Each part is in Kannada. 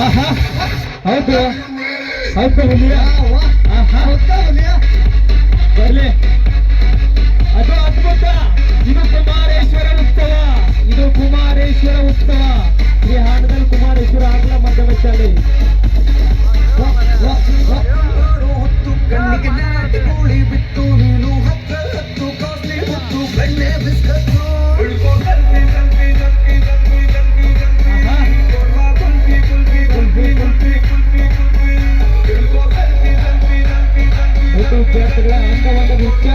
ಆಹಾ ಹೌದು ಹೌದು ಹುಲಿಯ ಆಹಾ ಹುಲಿಯ ಬರ್ಲಿ ಅದು ಅದ್ಭುತ. ಇದು ಕುಮಾರೇಶ್ವರ ಉತ್ಸವ, ಇದು ಕುಮಾರೇಶ್ವರ ಉತ್ಸವ. ಶ್ರೀ ಹಾನಗಲ್ ಕುಮಾರೇಶ್ವರ ಆಂಗ್ಲ ಮಾಧ್ಯಮ ಶಾಲೆ. ಕಣ್ಣಿಗೆ ನಾಟಿ ಕೋಳಿ ಬಿತ್ತು ನೀನು ಹತ್ತು ಹತ್ತು ಕಾಸ್ಟ್ಲಿ ಹೊತ್ತು ಬೆಣ್ಣೆ ಬಿಸ್ಕತ್ತು ವಿದ್ಯಾರ್ಥಿಗಳ ಅಂಗವಾದ ನೃತ್ಯ.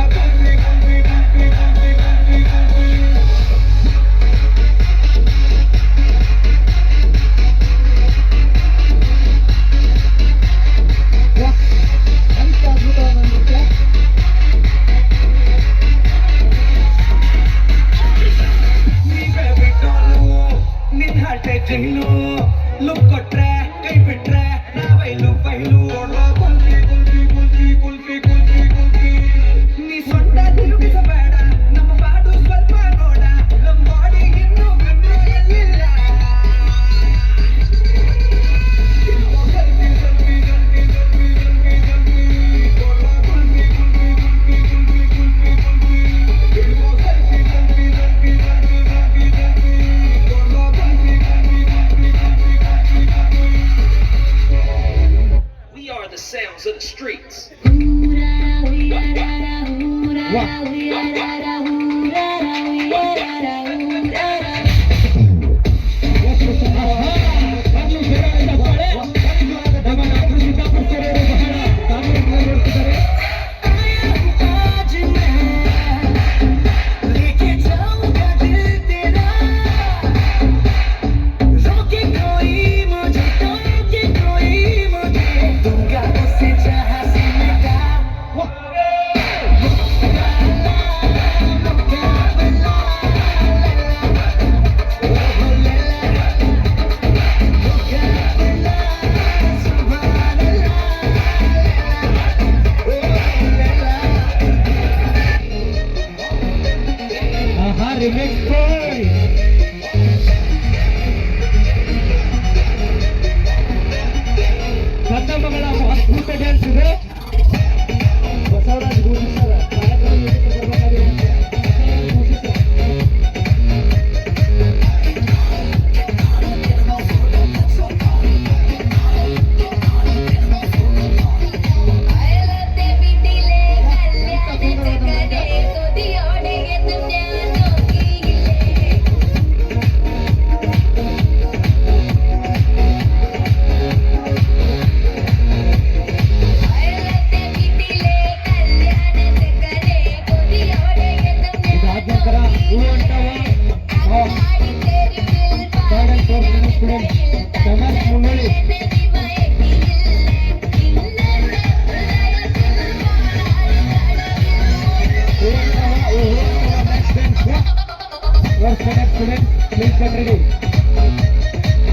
ಲುಕ್ ಕೊಟ್ರೆ ಕೈ ಬಿಟ್ರೆ ನಾವೈಲು ಬೈಲು ನೀ ಸೊಂಟ ತಿರುಗಿಸಬೇಡ, ನಮ್ಮ ಬಾಡು ಸ್ವಲ್ಪ ನೋಡ, ನಮ್ಮ ಬಾಡಿ ಇನ್ನೂ ಕಂಟ್ರೋಲಲ್ಲಿಲ್ಲ. Sounds of the streets. Remix boy. ಕಂದಮಗಳ ಅದ್ಭುತ ಡ್ಯಾನ್ಸ್ ಇದೆ. ಬಸವರಾಜ್ ಗೂಡಿ ಸರ್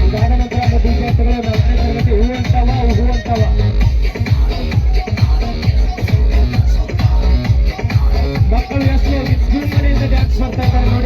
ಇದಾದ ನಂತರ ವಿದ್ಯಾರ್ಥಿಗಳು 4ನೇ ತರಗತಿ ಹೂವಂತವ ಮಕ್ಕಳು ಎಷ್ಟು ವಿಜೃಂಭಣೆಯಿಂದ ಡ್ಯಾನ್ಸ್ ಮಾಡ್ತಾ ಇದ್ದಾರೆ.